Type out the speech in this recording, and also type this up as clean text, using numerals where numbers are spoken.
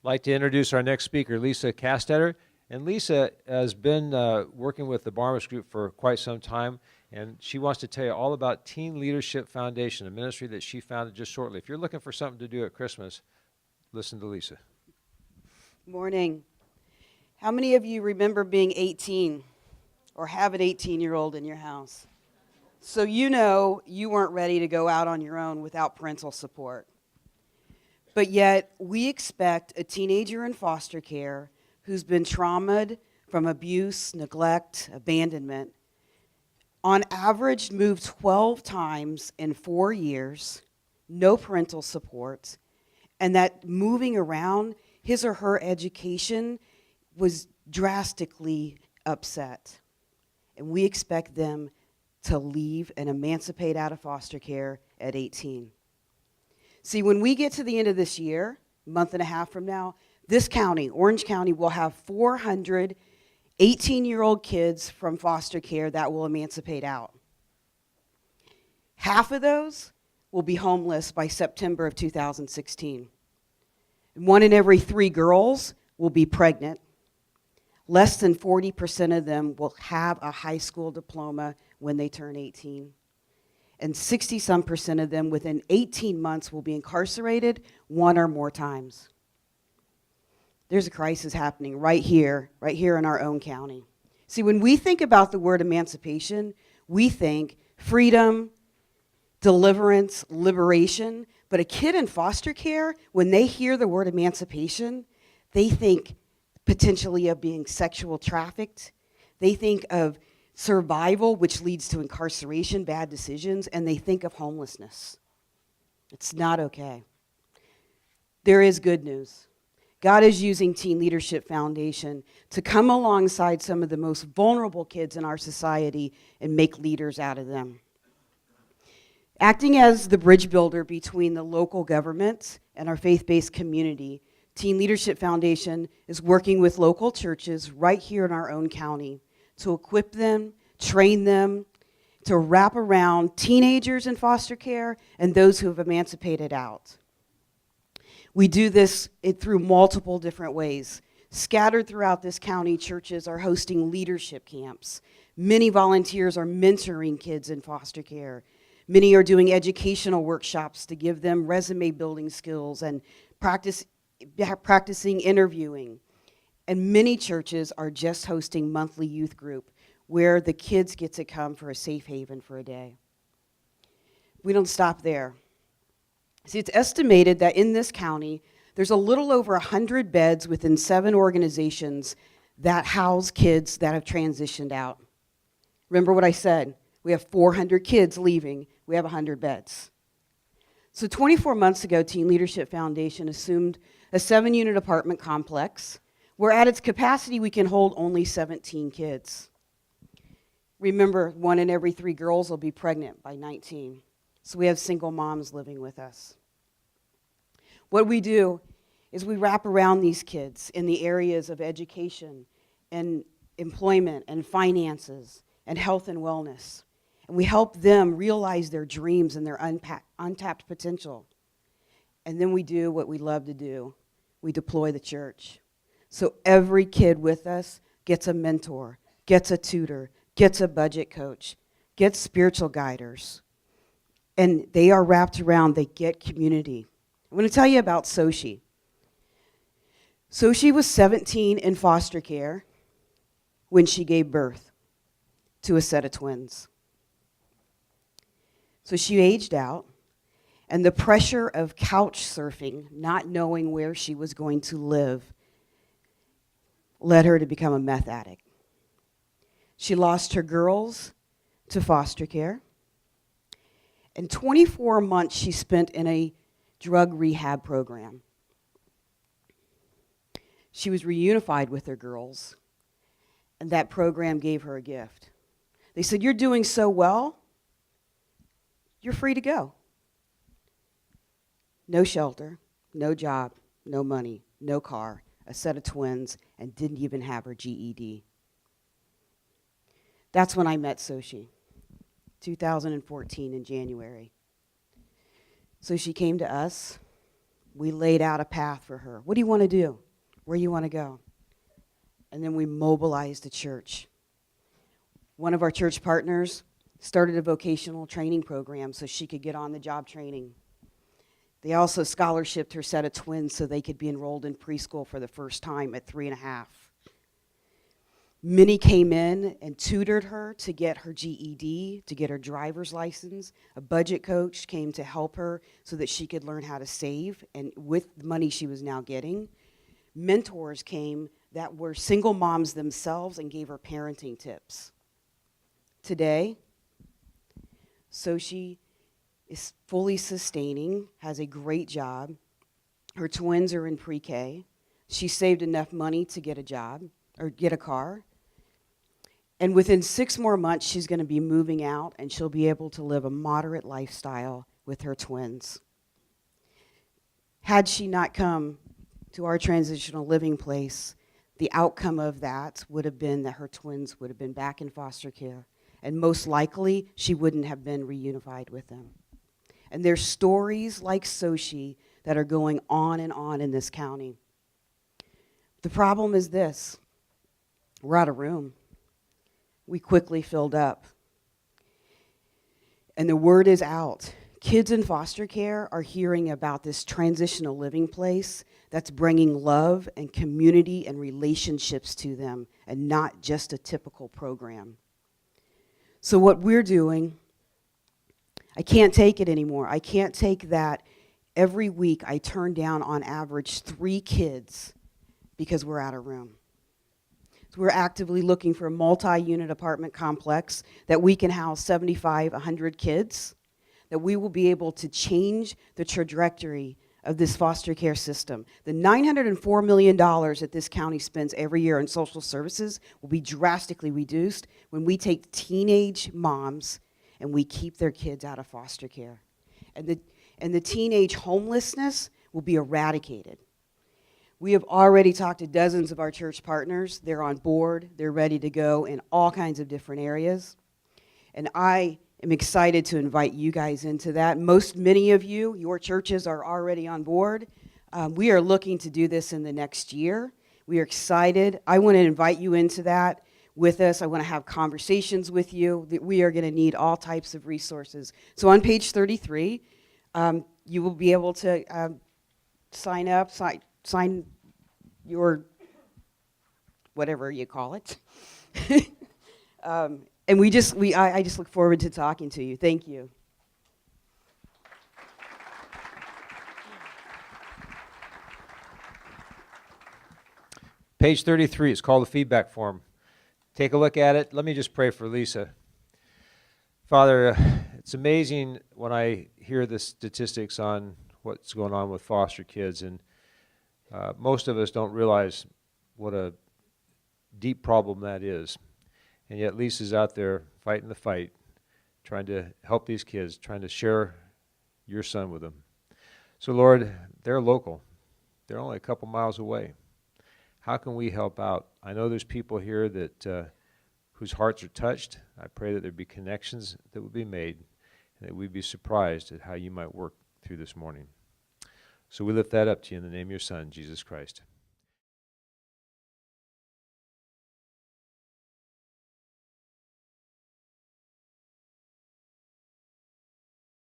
like to introduce our next speaker, Lisa Castetter. And Lisa has been working with the Barnabas Group for quite some time, and she wants to tell you all about Teen Leadership Foundation, a ministry that she founded just shortly. If you're looking for something to do at Christmas, listen to Lisa. Morning. How many of you remember being 18 or have an 18-year-old in your house? So you know you weren't ready to go out on your own without parental support. But yet we expect a teenager in foster care who's been traumatized from abuse, neglect, abandonment, on average moved 12 times in 4 years, no parental support, and that moving around, his or her education was drastically upset. And we expect them to leave and emancipate out of foster care at 18. See, when we get to the end of this year, a month and a half from now, this county, Orange County, will have 400 18-year-old kids from foster care that will emancipate out. Half of those will be homeless by September of 2016. 1 in every 3 girls will be pregnant. Less than 40% of them will have a high school diploma when they turn 18. And 60-some% of them within 18 months will be incarcerated 1 or more times. There's a crisis happening right here in our own county. See, when we think about the word emancipation, we think freedom, deliverance, liberation. But a kid in foster care, when they hear the word emancipation, they think potentially of being sexual trafficked. They think of survival, which leads to incarceration, bad decisions, and they think of homelessness. It's not okay. There is good news. God is using Teen Leadership Foundation to come alongside some of the most vulnerable kids in our society and make leaders out of them. Acting as the bridge builder between the local government and our faith-based community, Teen Leadership Foundation is working with local churches right here in our own county to equip them, train them, to wrap around teenagers in foster care and those who have emancipated out. We do this through multiple different ways. Scattered throughout this county, churches are hosting leadership camps. Many volunteers are mentoring kids in foster care. Many are doing educational workshops to give them resume building skills and practicing interviewing. And many churches are just hosting monthly youth group where the kids get to come for a safe haven for a day. We don't stop there. See, it's estimated that in this county, there's a little over 100 beds within 7 organizations that house kids that have transitioned out. Remember what I said? We have 400 kids leaving. We have 100 beds. So 24 months ago, Teen Leadership Foundation assumed a 7-unit apartment complex where at its capacity we can hold only 17 kids. Remember, 1 in every 3 girls will be pregnant by 19. So we have single moms living with us. What we do is we wrap around these kids in the areas of education and employment and finances and health and wellness. And we help them realize their dreams and their untapped potential. And then we do what we love to do. We deploy the church. So every kid with us gets a mentor, gets a tutor, gets a budget coach, gets spiritual guiders. And they are wrapped around, they get community. I'm going to tell you about Soshi. Soshi was 17 in foster care when she gave birth to a set of twins. So she aged out, and the pressure of couch surfing, not knowing where she was going to live, led her to become a meth addict. She lost her girls to foster care. And 24 months she spent in a drug rehab program. She was reunified with her girls, and that program gave her a gift. They said, "You're doing so well, you're free to go." No shelter, no job, no money, no car, a set of twins, and didn't even have her GED. That's when I met Soshi, 2014 in January. So she came to us, We laid out a path for her. What do you want to do? Where you want to go? And then we mobilized the church. One of our church partners started a vocational training program so she could get on the job training. They also scholarshiped her set of twins so they could be enrolled in preschool for the first time at 3.5. Minnie came in and tutored her to get her GED, to get her driver's license. A budget coach came to help her so that she could learn how to save, and with the money she was now getting. Mentors came that were single moms themselves and gave her parenting tips. Today, Sochi is fully sustaining, has a great job. Her twins are in pre-K. She saved enough money to get a job or get a car. And within 6 more months, she's going to be moving out, and she'll be able to live a moderate lifestyle with her twins. Had she not come to our transitional living place, the outcome of that would have been that her twins would have been back in foster care, and most likely, she wouldn't have been reunified with them. And there's stories like Sochi that are going on in this county. The problem is this: we're out of room. We quickly filled up. And the word is out. Kids in foster care are hearing about this transitional living place that's bringing love and community and relationships to them, and not just a typical program. So what we're doing, I can't take it anymore. I can't take that every week I turn down on average 3 kids because we're out of room. We're actively looking for a multi-unit apartment complex that we can house 75, 100 kids, that we will be able to change the trajectory of this foster care system. The $904 million that this county spends every year on social services will be drastically reduced when we take teenage moms and we keep their kids out of foster care. And the teenage homelessness will be eradicated. We have already talked to dozens of our church partners. They're on board. They're ready to go in all kinds of different areas. And I am excited to invite you guys into that. Many of you, your churches are already on board. We are looking to do this in the next year. We are excited. I want to invite you into that with us. I want to have conversations with you. We are going to need all types of resources. So on page 33, you will be able to sign up, sign your, whatever you call it. And I just look forward to talking to you. Thank you. Page 33 is called the feedback form. Take a look at it. Let me just pray for Lisa. Father, it's amazing when I hear the statistics on what's going on with foster kids, and most of us don't realize what a deep problem that is. And yet Lisa's out there fighting the fight, trying to help these kids, trying to share your son with them. So Lord, they're local. They're only a couple miles away. How can we help out? I know there's people here that whose hearts are touched. I pray that there be connections that would be made, and that we'd be surprised at how you might work through this morning. So we lift that up to you in the name of your Son, Jesus Christ.